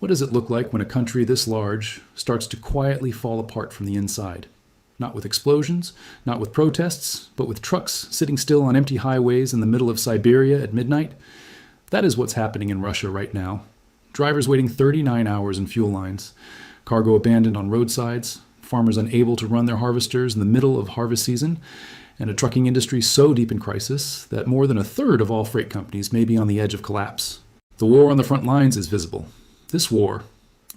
What does it look like when a country this large starts to quietly fall apart from the inside? Not with explosions, not with protests, but with trucks sitting still on empty highways in the middle of Siberia at midnight? That is what's happening in Russia right now. Drivers waiting 39 hours in fuel lines, cargo abandoned on roadsides, farmers unable to run their harvesters in the middle of harvest season, and a trucking industry so deep in crisis that more than a third of all freight companies may be on the edge of collapse. The war on the front lines is visible. This war,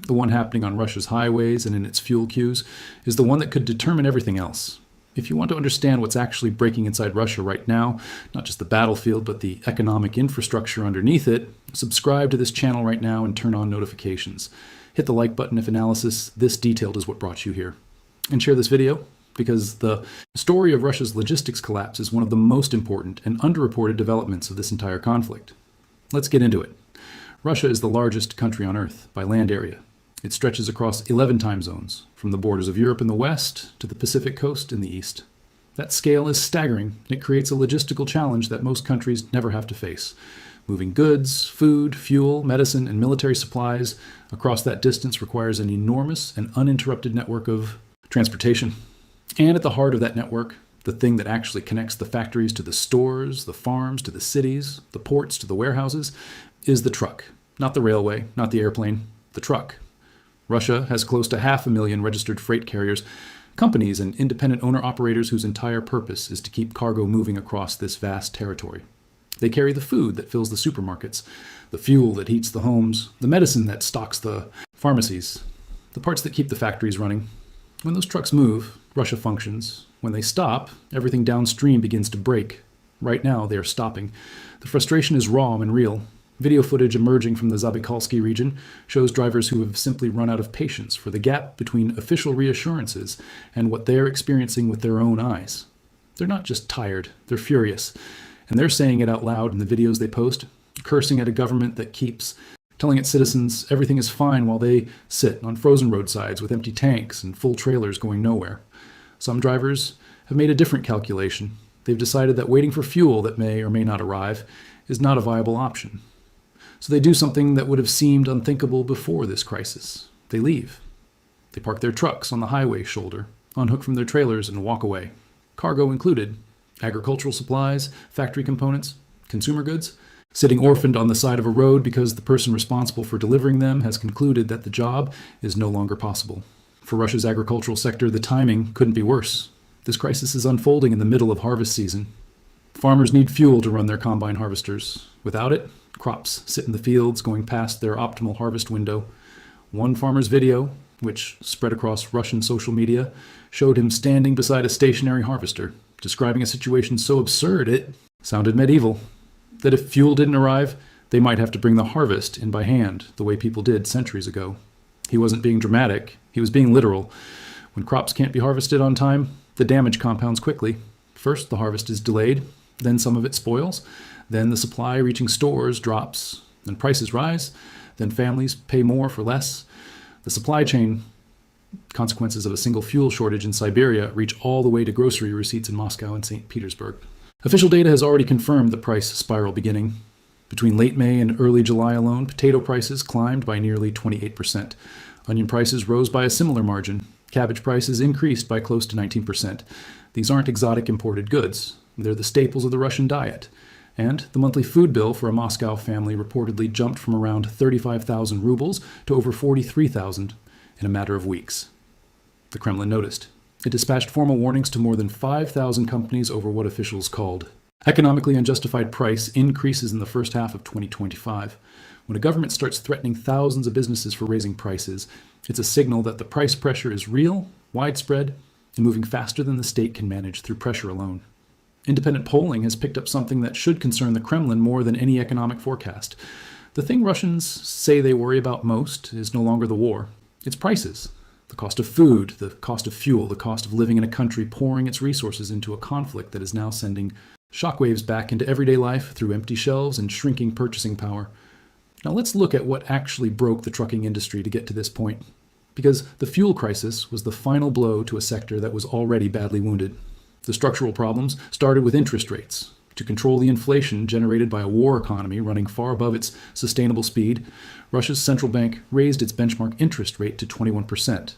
the one happening on Russia's highways and in its fuel queues, is the one that could determine everything else. If you want to understand what's actually breaking inside Russia right now, not just the battlefield, but the economic infrastructure underneath it, subscribe to this channel right now and turn on notifications. Hit the like button if analysis this detailed is what brought you here. And share this video, because the story of Russia's logistics collapse is one of the most important and underreported developments of this entire conflict. Let's get into it. Russia is the largest country on Earth by land area. It stretches across 11 time zones, from the borders of Europe in the west to the Pacific coast in the east. That scale is staggering. It creates a logistical challenge that most countries never have to face. Moving goods, food, fuel, medicine, and military supplies across that distance requires an enormous and uninterrupted network of transportation. And at the heart of that network, the thing that actually connects the factories to the stores, the farms to the cities, the ports to the warehouses, is the truck. Not the railway, not the airplane, the truck. Russia has close to 500,000 registered freight carriers, companies and independent owner-operators whose entire purpose is to keep cargo moving across this vast territory. They carry the food that fills the supermarkets, the fuel that heats the homes, the medicine that stocks the pharmacies, the parts that keep the factories running. When those trucks move, Russia functions. When they stop, everything downstream begins to break. Right now, they are stopping. The frustration is raw and real. Video footage emerging from the Zabaykalsky region shows drivers who have simply run out of patience for the gap between official reassurances and what they're experiencing with their own eyes. They're not just tired, they're furious. And they're saying it out loud in the videos they post, cursing at a government that keeps telling its citizens everything is fine while they sit on frozen roadsides with empty tanks and full trailers going nowhere. Some drivers have made a different calculation. They've decided that waiting for fuel that may or may not arrive is not a viable option. So they do something that would have seemed unthinkable before this crisis. They leave. They park their trucks on the highway shoulder, unhook from their trailers, and walk away. Cargo included. Agricultural supplies, factory components, consumer goods, sitting orphaned on the side of a road because the person responsible for delivering them has concluded that the job is no longer possible. For Russia's agricultural sector, the timing couldn't be worse. This crisis is unfolding in the middle of harvest season. Farmers need fuel to run their combine harvesters. Without it, crops sit in the fields going past their optimal harvest window. One farmer's video, which spread across Russian social media, showed him standing beside a stationary harvester, describing a situation so absurd it sounded medieval. That if fuel didn't arrive, they might have to bring the harvest in by hand, the way people did centuries ago. He wasn't being dramatic, he was being literal. When crops can't be harvested on time, the damage compounds quickly. First, the harvest is delayed, then some of it spoils, then the supply reaching stores drops, then prices rise, then families pay more for less. The supply chain consequences of a single fuel shortage in Siberia reach all the way to grocery receipts in Moscow and St. Petersburg. Official data has already confirmed the price spiral beginning. Between late May and early July alone, potato prices climbed by nearly 28%. Onion prices rose by a similar margin. Cabbage prices increased by close to 19%. These aren't exotic imported goods. They're the staples of the Russian diet. And the monthly food bill for a Moscow family reportedly jumped from around 35,000 rubles to over 43,000 in a matter of weeks. The Kremlin noticed. It dispatched formal warnings to more than 5,000 companies over what officials called economically unjustified price increases in the first half of 2025. When a government starts threatening thousands of businesses for raising prices, it's a signal that the price pressure is real, widespread, and moving faster than the state can manage through pressure alone. Independent polling has picked up something that should concern the Kremlin more than any economic forecast. The thing Russians say they worry about most is no longer the war. It's prices. The cost of food, the cost of fuel, the cost of living in a country pouring its resources into a conflict that is now sending shockwaves back into everyday life through empty shelves and shrinking purchasing power. Now let's look at what actually broke the trucking industry to get to this point. Because the fuel crisis was the final blow to a sector that was already badly wounded. The structural problems started with interest rates. To control the inflation generated by a war economy running far above its sustainable speed, Russia's central bank raised its benchmark interest rate to 21%.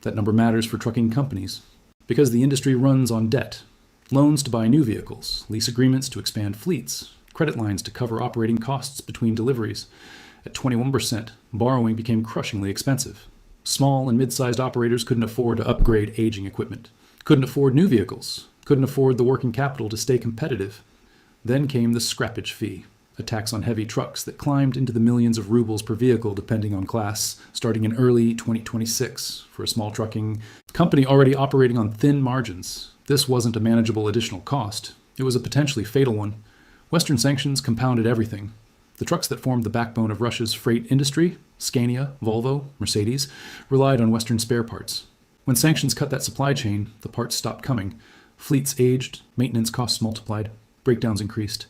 That number matters for trucking companies because the industry runs on debt. Loans to buy new vehicles, lease agreements to expand fleets, credit lines to cover operating costs between deliveries. At 21%, borrowing became crushingly expensive. Small and mid-sized operators couldn't afford to upgrade aging equipment, couldn't afford new vehicles, couldn't afford the working capital to stay competitive. Then came the scrappage fee, a tax on heavy trucks that climbed into the millions of rubles per vehicle depending on class, starting in early 2026 for a small trucking company already operating on thin margins. This wasn't a manageable additional cost. It was a potentially fatal one. Western sanctions compounded everything. The trucks that formed the backbone of Russia's freight industry, Scania, Volvo, Mercedes, relied on Western spare parts. When sanctions cut that supply chain, the parts stopped coming. Fleets aged, maintenance costs multiplied, breakdowns increased.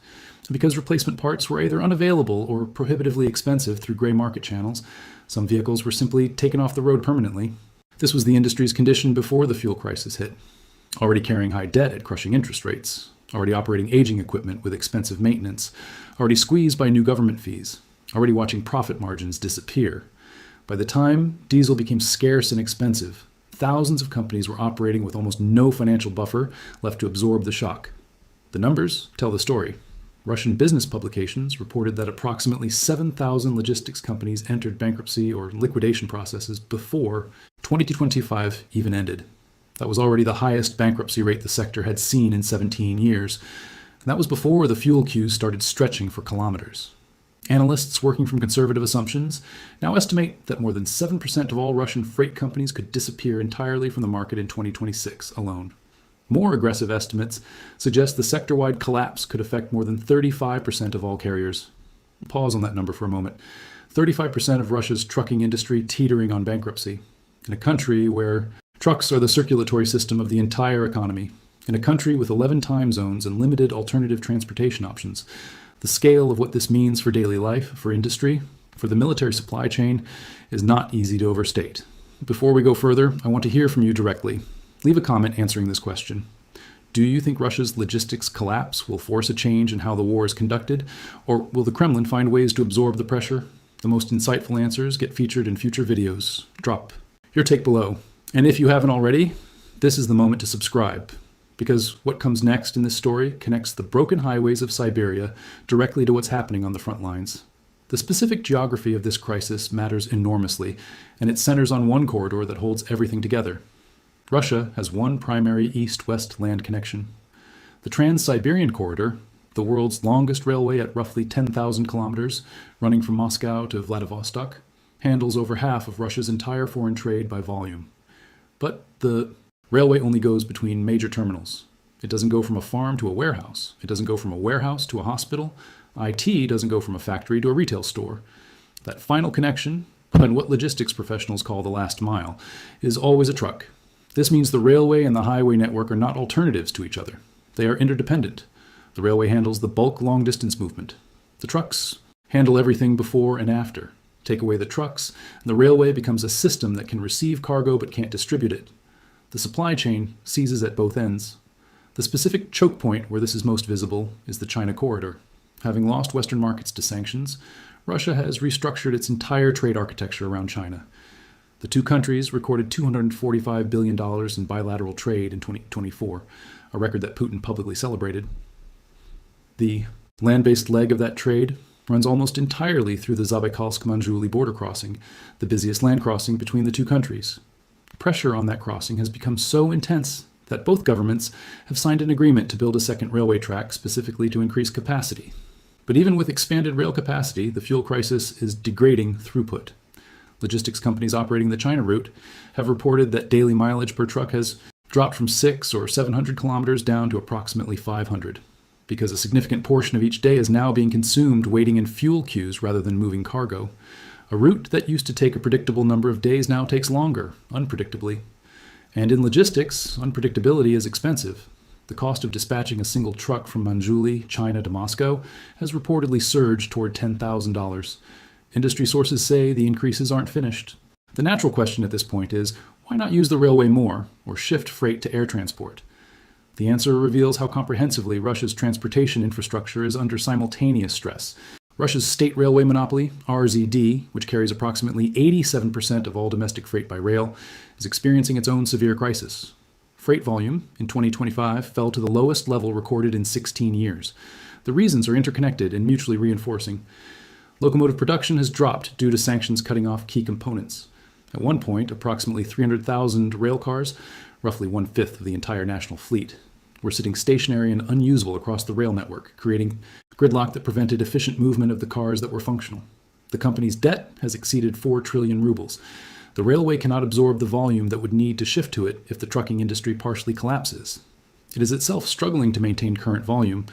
And because replacement parts were either unavailable or prohibitively expensive through gray market channels, some vehicles were simply taken off the road permanently. This was the industry's condition before the fuel crisis hit. Already carrying high debt at crushing interest rates, already operating aging equipment with expensive maintenance, already squeezed by new government fees, already watching profit margins disappear. By the time diesel became scarce and expensive, thousands of companies were operating with almost no financial buffer left to absorb the shock. The numbers tell the story. Russian business publications reported that approximately 7,000 logistics companies entered bankruptcy or liquidation processes before 2025 even ended. That was already the highest bankruptcy rate the sector had seen in 17 years. And that was before the fuel queues started stretching for kilometers. Analysts working from conservative assumptions now estimate that more than 7% of all Russian freight companies could disappear entirely from the market in 2026 alone. More aggressive estimates suggest the sector-wide collapse could affect more than 35% of all carriers. Pause on that number for a moment. 35% of Russia's trucking industry teetering on bankruptcy. In a country where trucks are the circulatory system of the entire economy. In a country with 11 time zones and limited alternative transportation options. The scale of what this means for daily life, for industry, for the military supply chain is not easy to overstate. Before we go further, I want to hear from you directly. Leave a comment answering this question. Do you think Russia's logistics collapse will force a change in how the war is conducted, or will the Kremlin find ways to absorb the pressure? The most insightful answers get featured in future videos. Drop your take below. And if you haven't already, this is the moment to subscribe, because what comes next in this story connects the broken highways of Siberia directly to what's happening on the front lines. The specific geography of this crisis matters enormously, and it centers on one corridor that holds everything together. Russia has one primary east-west land connection. The Trans-Siberian Corridor, the world's longest railway at roughly 10,000 kilometers, running from Moscow to Vladivostok, handles over half of Russia's entire foreign trade by volume. But the railway only goes between major terminals. It doesn't go from a farm to a warehouse. It doesn't go from a warehouse to a hospital. IT doesn't go from a factory to a retail store. That final connection, and what logistics professionals call the last mile, is always a truck. This means the railway and the highway network are not alternatives to each other. They are interdependent. The railway handles the bulk long-distance movement. The trucks handle everything before and after. Take away the trucks, and the railway becomes a system that can receive cargo but can't distribute it. The supply chain seizes at both ends. The specific choke point where this is most visible is the China corridor. Having lost Western markets to sanctions, Russia has restructured its entire trade architecture around China. The two countries recorded $245 billion in bilateral trade in 2024, a record that Putin publicly celebrated. The land-based leg of that trade runs almost entirely through the Zabaikalsk-Manjuli border crossing, the busiest land crossing between the two countries. Pressure on that crossing has become so intense that both governments have signed an agreement to build a second railway track specifically to increase capacity. But even with expanded rail capacity, the fuel crisis is degrading throughput. Logistics companies operating the China route have reported that daily mileage per truck has dropped from 600 or 700 kilometers down to approximately 500, because a significant portion of each day is now being consumed waiting in fuel queues rather than moving cargo. A route that used to take a predictable number of days now takes longer, unpredictably. And in logistics, unpredictability is expensive. The cost of dispatching a single truck from Manjuli, China to Moscow has reportedly surged toward $10,000. Industry sources say the increases aren't finished. The natural question at this point is, why not use the railway more, or shift freight to air transport? The answer reveals how comprehensively Russia's transportation infrastructure is under simultaneous stress. Russia's state railway monopoly, RZD, which carries approximately 87% of all domestic freight by rail, is experiencing its own severe crisis. Freight volume in 2025 fell to the lowest level recorded in 16 years. The reasons are interconnected and mutually reinforcing. Locomotive production has dropped due to sanctions cutting off key components. At one point, approximately 300,000 rail cars, roughly one-fifth of the entire national fleet, were sitting stationary and unusable across the rail network, creating gridlock that prevented efficient movement of the cars that were functional. The company's debt has exceeded 4 trillion rubles. The railway cannot absorb the volume that would need to shift to it if the trucking industry partially collapses. It is itself struggling to maintain current volume.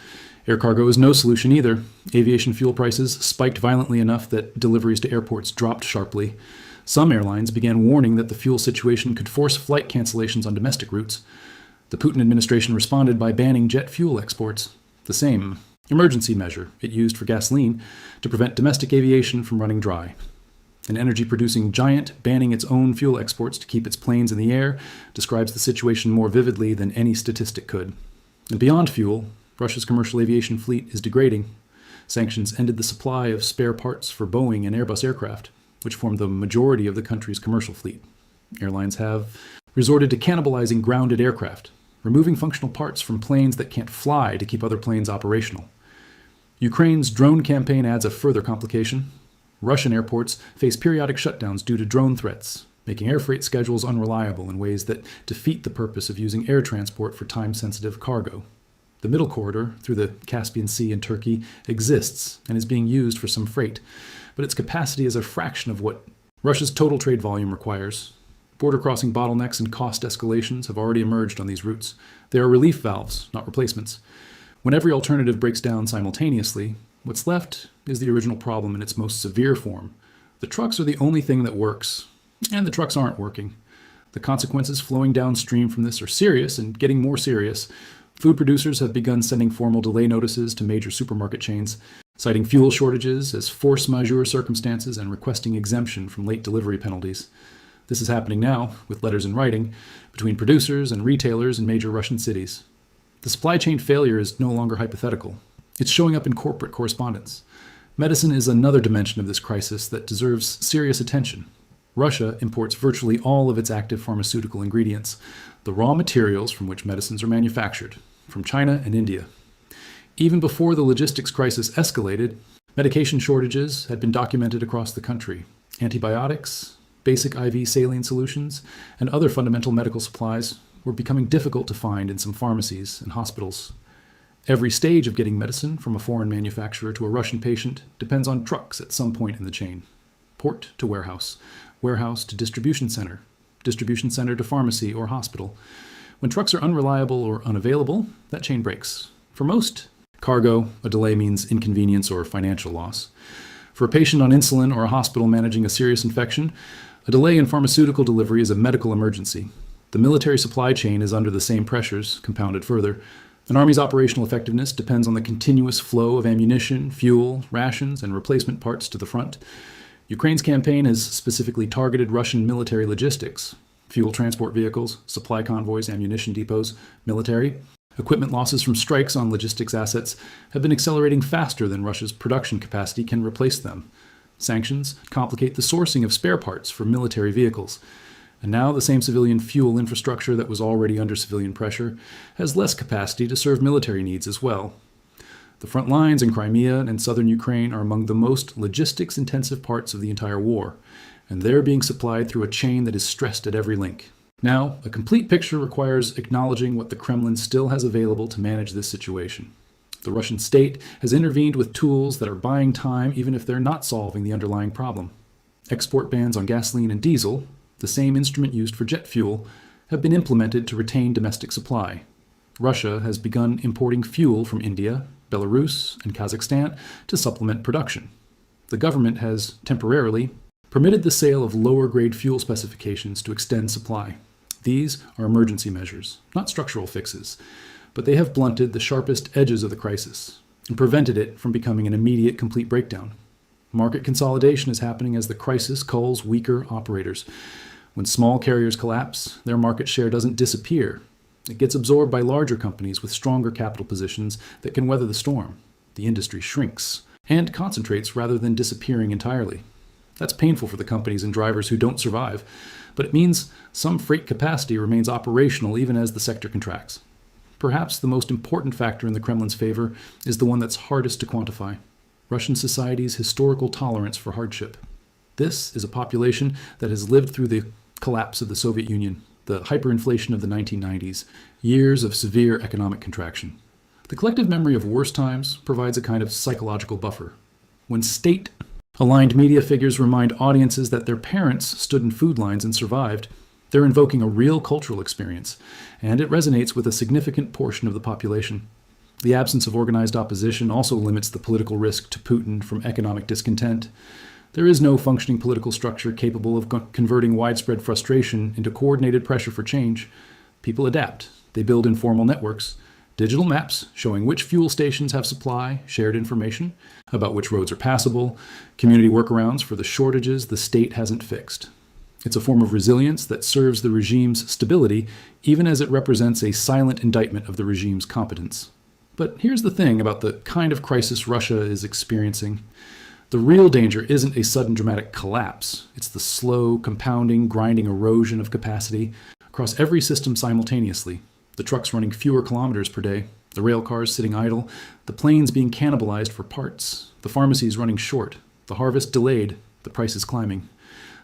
Air cargo is no solution either. Aviation fuel prices spiked violently enough that deliveries to airports dropped sharply. Some airlines began warning that the fuel situation could force flight cancellations on domestic routes. The Putin administration responded by banning jet fuel exports, the same emergency measure it used for gasoline to prevent domestic aviation from running dry. An energy-producing giant banning its own fuel exports to keep its planes in the air describes the situation more vividly than any statistic could. And beyond fuel, Russia's commercial aviation fleet is degrading. Sanctions ended the supply of spare parts for Boeing and Airbus aircraft, which form the majority of the country's commercial fleet. Airlines have resorted to cannibalizing grounded aircraft, removing functional parts from planes that can't fly to keep other planes operational. Ukraine's drone campaign adds a further complication. Russian airports face periodic shutdowns due to drone threats, making air freight schedules unreliable in ways that defeat the purpose of using air transport for time-sensitive cargo. The middle corridor through the Caspian Sea and Turkey exists and is being used for some freight, but its capacity is a fraction of what Russia's total trade volume requires. Border crossing bottlenecks and cost escalations have already emerged on these routes. They are relief valves, not replacements. When every alternative breaks down simultaneously, what's left is the original problem in its most severe form. The trucks are the only thing that works, and the trucks aren't working. The consequences flowing downstream from this are serious and getting more serious. Food producers have begun sending formal delay notices to major supermarket chains, citing fuel shortages as force majeure circumstances and requesting exemption from late delivery penalties. This is happening now, with letters in writing, between producers and retailers in major Russian cities. The supply chain failure is no longer hypothetical. It's showing up in corporate correspondence. Medicine is another dimension of this crisis that deserves serious attention. Russia imports virtually all of its active pharmaceutical ingredients, the raw materials from which medicines are manufactured, from China and India. Even before the logistics crisis escalated, medication shortages had been documented across the country. Antibiotics, basic IV saline solutions, and other fundamental medical supplies were becoming difficult to find in some pharmacies and hospitals. Every stage of getting medicine from a foreign manufacturer to a Russian patient depends on trucks at some point in the chain. Port to warehouse, warehouse to distribution center to pharmacy or hospital. When trucks are unreliable or unavailable, that chain breaks. For most cargo, a delay means inconvenience or financial loss. For a patient on insulin or a hospital managing a serious infection, a delay in pharmaceutical delivery is a medical emergency. The military supply chain is under the same pressures, compounded further. An army's operational effectiveness depends on the continuous flow of ammunition, fuel, rations, and replacement parts to the front. Ukraine's campaign has specifically targeted Russian military logistics, fuel transport vehicles, supply convoys, ammunition depots, military. Equipment losses from strikes on logistics assets have been accelerating faster than Russia's production capacity can replace them. Sanctions complicate the sourcing of spare parts for military vehicles. And now the same civilian fuel infrastructure that was already under civilian pressure has less capacity to serve military needs as well. The front lines in Crimea and southern Ukraine are among the most logistics-intensive parts of the entire war, and they're being supplied through a chain that is stressed at every link. Now, a complete picture requires acknowledging what the Kremlin still has available to manage this situation. The Russian state has intervened with tools that are buying time even if they're not solving the underlying problem. Export bans on gasoline and diesel, the same instrument used for jet fuel, have been implemented to retain domestic supply. Russia has begun importing fuel from India, Belarus, and Kazakhstan to supplement production. The government has temporarily permitted the sale of lower-grade fuel specifications to extend supply. These are emergency measures, not structural fixes, but they have blunted the sharpest edges of the crisis and prevented it from becoming an immediate, complete breakdown. Market consolidation is happening as the crisis culls weaker operators. When small carriers collapse, their market share doesn't disappear. It gets absorbed by larger companies with stronger capital positions that can weather the storm. The industry shrinks and concentrates rather than disappearing entirely. That's painful for the companies and drivers who don't survive, but it means some freight capacity remains operational even as the sector contracts. Perhaps the most important factor in the Kremlin's favor is the one that's hardest to quantify: Russian society's historical tolerance for hardship. This is a population that has lived through the collapse of the Soviet Union, the hyperinflation of the 1990s, years of severe economic contraction. The collective memory of worse times provides a kind of psychological buffer. When state-aligned media figures remind audiences that their parents stood in food lines and survived, they're invoking a real cultural experience, and it resonates with a significant portion of the population. The absence of organized opposition also limits the political risk to Putin from economic discontent. There is no functioning political structure capable of converting widespread frustration into coordinated pressure for change. People adapt. They build informal networks, digital maps showing which fuel stations have supply, shared information about which roads are passable, community workarounds for the shortages the state hasn't fixed. It's a form of resilience that serves the regime's stability, even as it represents a silent indictment of the regime's competence. But here's the thing about the kind of crisis Russia is experiencing. The real danger isn't a sudden dramatic collapse. It's the slow, compounding, grinding erosion of capacity across every system simultaneously. The trucks running fewer kilometers per day, the rail cars sitting idle, the planes being cannibalized for parts, the pharmacies running short, the harvest delayed, the prices climbing,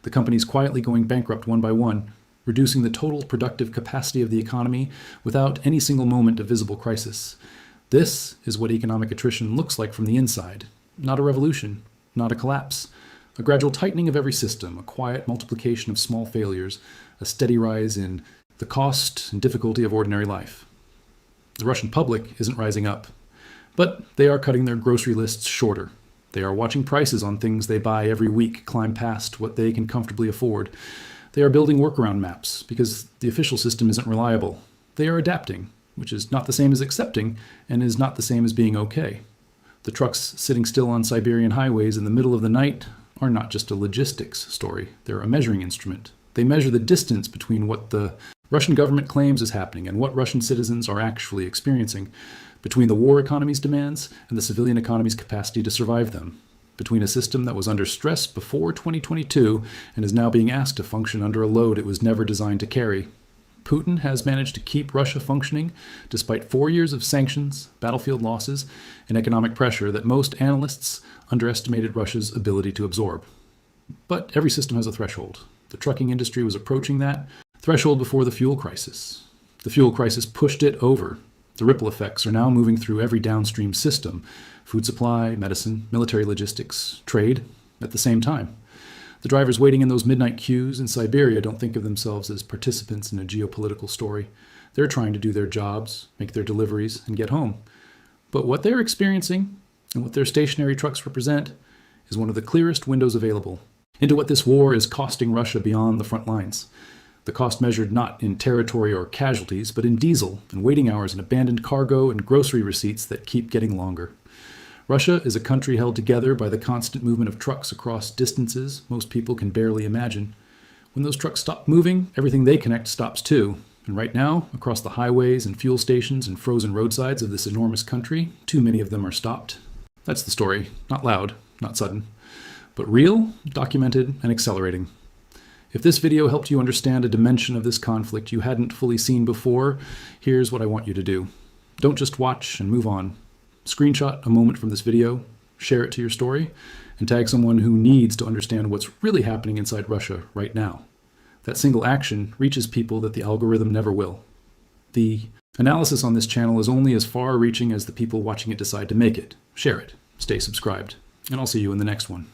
the companies quietly going bankrupt one by one, reducing the total productive capacity of the economy without any single moment of visible crisis. This is what economic attrition looks like from the inside. Not a revolution, not a collapse. A gradual tightening of every system, a quiet multiplication of small failures, a steady rise in the cost and difficulty of ordinary life. The Russian public isn't rising up, but they are cutting their grocery lists shorter. They are watching prices on things they buy every week climb past what they can comfortably afford. They are building workaround maps because the official system isn't reliable. They are adapting, which is not the same as accepting and is not the same as being okay. The trucks sitting still on Siberian highways in the middle of the night are not just a logistics story. They're a measuring instrument. They measure the distance between what the Russian government claims is happening and what Russian citizens are actually experiencing, between the war economy's demands and the civilian economy's capacity to survive them, between a system that was under stress before 2022 and is now being asked to function under a load it was never designed to carry. Putin has managed to keep Russia functioning despite 4 years of sanctions, battlefield losses, and economic pressure that most analysts underestimated Russia's ability to absorb. But every system has a threshold. The trucking industry was approaching that threshold before the fuel crisis. The fuel crisis pushed it over. The ripple effects are now moving through every downstream system: food supply, medicine, military logistics, trade, at the same time. The drivers waiting in those midnight queues in Siberia don't think of themselves as participants in a geopolitical story. They're trying to do their jobs, make their deliveries, and get home. But what they're experiencing, and what their stationary trucks represent, is one of the clearest windows available into what this war is costing Russia beyond the front lines. The cost measured not in territory or casualties, but in diesel and waiting hours and abandoned cargo and grocery receipts that keep getting longer. Russia is a country held together by the constant movement of trucks across distances most people can barely imagine. When those trucks stop moving, everything they connect stops too. And right now, across the highways and fuel stations and frozen roadsides of this enormous country, too many of them are stopped. That's the story. Not loud, not sudden, but real, documented, and accelerating. If this video helped you understand a dimension of this conflict you hadn't fully seen before, here's what I want you to do. Don't just watch and move on. Screenshot a moment from this video, share it to your story, and tag someone who needs to understand what's really happening inside Russia right now. That single action reaches people that the algorithm never will. The analysis on this channel is only as far-reaching as the people watching it decide to make it. Share it. Stay subscribed. And I'll see you in the next one.